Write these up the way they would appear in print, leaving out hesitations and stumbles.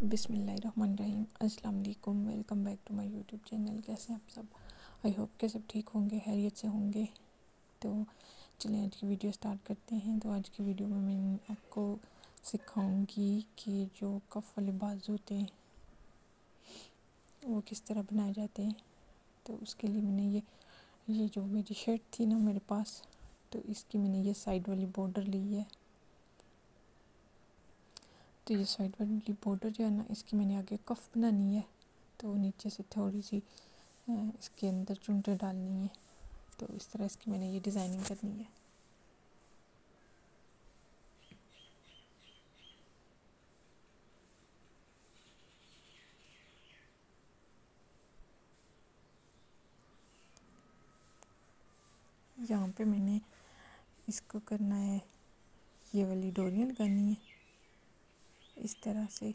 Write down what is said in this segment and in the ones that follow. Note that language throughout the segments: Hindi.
बिस्मिल्लाहिर्रहमानिर्रहीम। अस्सलाम वालेकुम। Welcome back to my YouTube channel. कैसे हैं आप सब? आई होप कि सब ठीक होंगे, खैरियत से होंगे। तो चलिए आज की वीडियो स्टार्ट करते हैं। तो आज की वीडियो में मैं आपको सिखाऊंगी कि जो कफ वाले बाजू होते हैं वो किस तरह बनाए जाते हैं। तो उसके लिए मैंने ये जो मेरी शर्ट थी ना मेरे पास, तो इसकी मैंने ये साइड वाली बॉर्डर ली है। तो ये साइड वाली बॉर्डर जो है ना, इसकी मैंने आगे कफ बनानी है। तो नीचे से थोड़ी सी इसके अंदर चुनटे डालनी है। तो इस तरह इसकी मैंने ये डिज़ाइनिंग करनी है। यहाँ पे मैंने इसको करना है, ये वाली डोरियाँ लगानी है इस तरह से।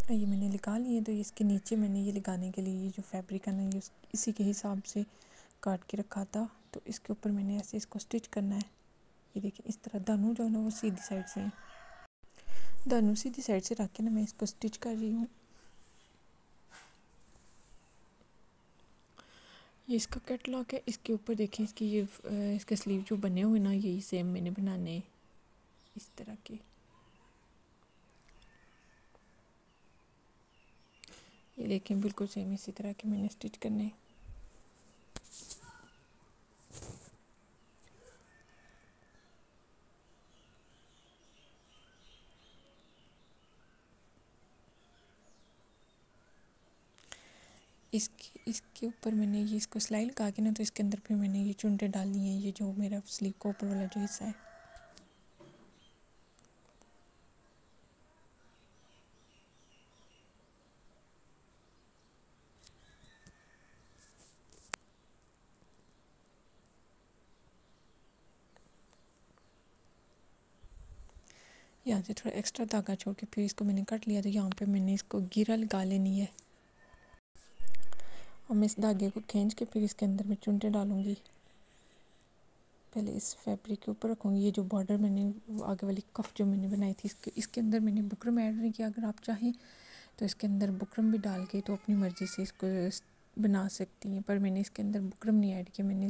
ये मैंने लगा लिए। तो इसके नीचे मैंने ये लगाने के लिए ये जो फैब्रिक है ना, ये इसी के हिसाब से काट के रखा था। तो इसके ऊपर मैंने ऐसे इसको स्टिच करना है। ये देखिए इस तरह दानू जो है ना वो सीधी साइड से है। दानू सीधी साइड से रख के ना मैं इसको स्टिच कर रही हूँ। ये इसका कैटलॉग है। इसके ऊपर देखें इसकी ये इसके स्लीव जो बने हुए ना, यही सेम मैंने बनाने इस तरह के। ये देखें बिल्कुल सेम इसी तरह के मैंने स्टिच करने। इसके ऊपर मैंने ये इसको सिलाई लगा के ना, तो इसके अंदर फिर मैंने ये चुनटे डालनी है, ये जो मेरा स्लीव का ऊपर वाला जो हिस्सा है। यहाँ से थोड़ा एक्स्ट्रा धागा छोड़ के फिर इसको मैंने कट लिया। तो यहाँ पे मैंने इसको गिरा लगा लेनी है और मैं इस धागे को खींच के फिर इसके अंदर मैं चुनटे डालूँगी। पहले इस फैब्रिक के ऊपर रखूँगी। ये जो बॉर्डर मैंने आगे वाली कफ जो मैंने बनाई थी, इसके अंदर मैंने बुकरम ऐड नहीं किया। अगर आप चाहें तो इसके अंदर बुकरम भी डाल के तो अपनी मर्ज़ी से इसको बना सकती हैं, पर मैंने इसके अंदर बुकरम नहीं ऐड किया। मैंने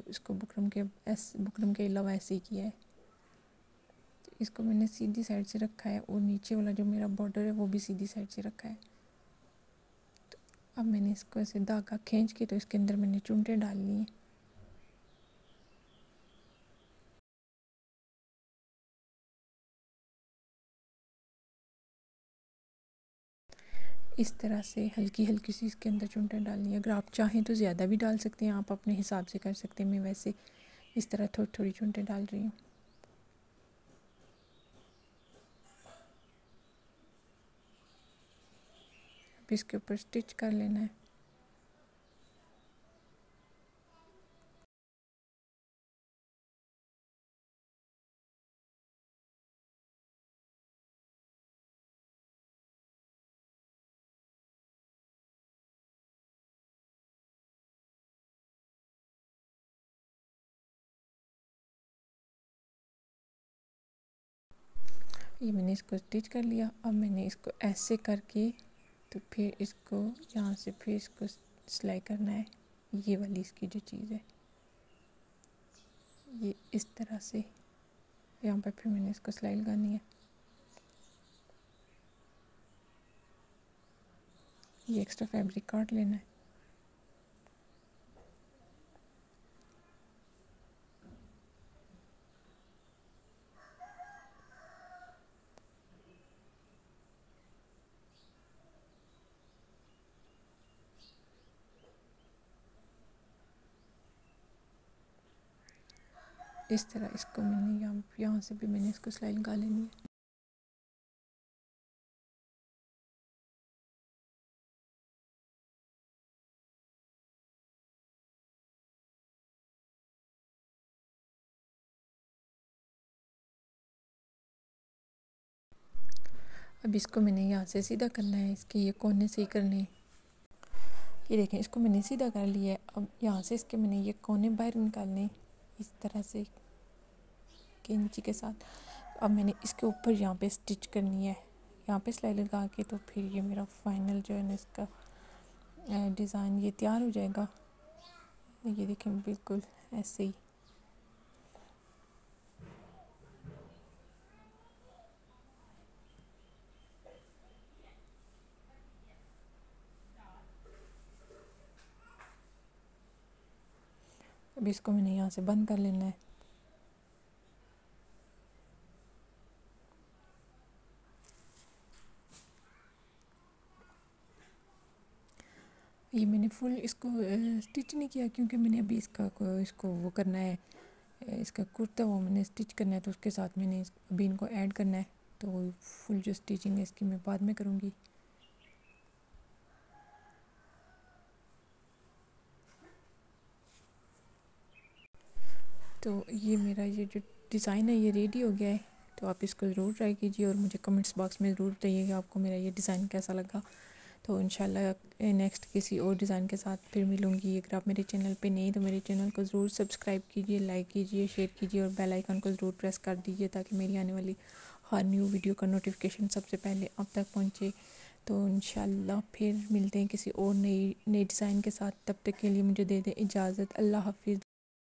इसको बुकरम के अलावा ऐसे ही किया है। तो इसको मैंने सीधी साइड से रखा है और नीचे वाला जो मेरा बॉर्डर है वो भी सीधी साइड से रखा है। तो अब मैंने इसको ऐसे धागा खींच के तो इसके अंदर मैंने चुनटे डाल लिए। इस तरह से हल्की हल्की सी इसके अंदर चुनटे डालनी है। अगर आप चाहें तो ज़्यादा भी डाल सकते हैं, आप अपने हिसाब से कर सकते हैं। मैं वैसे इस तरह थोड़ी थोड़ी चुनटे डाल रही हूँ। अब इसके ऊपर स्टिच कर लेना है। ये मैंने इसको स्टिच कर लिया। अब मैंने इसको ऐसे करके तो फिर इसको यहाँ से फिर इसको सिलाई करना है। ये वाली इसकी जो चीज़ है ये इस तरह से यहाँ पर फिर मैंने इसको सिलाई लगानी है। ये एक्स्ट्रा फैब्रिक काट लेना है। इस तरह इसको मैंने यहाँ से भी मैंने इसको सिलाई लगा लेनी है। अब इसको मैंने यहाँ से सीधा करना है, इसके ये कोने से ही करने हैं। ये देखें, इसको मैंने सीधा कर लिया है। अब यहाँ से इसके मैंने ये कोने बाहर निकालने इस तरह से कैंची के साथ। अब मैंने इसके ऊपर यहाँ पे स्टिच करनी है, यहाँ पे सिलाई लगा के, तो फिर ये मेरा फाइनल जो है ना इसका डिज़ाइन ये तैयार हो जाएगा। ये देखें बिल्कुल ऐसे ही। अब इसको मैंने यहाँ से बंद कर लेना है। ये मैंने फुल इसको स्टिच नहीं किया, क्योंकि मैंने अभी इसको वो करना है, इसका कुर्ता वो मैंने स्टिच करना है, तो उसके साथ मैंने अभी इनको ऐड करना है। तो फुल जो स्टिचिंग है इसकी मैं बाद में करूँगी। तो ये मेरा ये जो डिज़ाइन है ये रेडी हो गया है। तो आप इसको ज़रूर ट्राई कीजिए और मुझे कमेंट्स बॉक्स में ज़रूर बताइएगा आपको मेरा ये डिज़ाइन कैसा लगा। तो इंशाल्लाह नेक्स्ट किसी और डिज़ाइन के साथ फिर मिलूँगी। अगर आप मेरे चैनल पे नहीं तो मेरे चैनल को ज़रूर सब्सक्राइब कीजिए, लाइक कीजिए, शेयर कीजिए और बेल आइकन को ज़रूर प्रेस कर दीजिए, ताकि मेरी आने वाली हर न्यू वीडियो का नोटिफिकेशन सबसे पहले आप तक पहुँचे। तो इंशाल्लाह फिर मिलते हैं किसी और नई डिज़ाइन के साथ। तब तक के लिए मुझे दे दें इजाज़त। अल्लाह हाफिज़।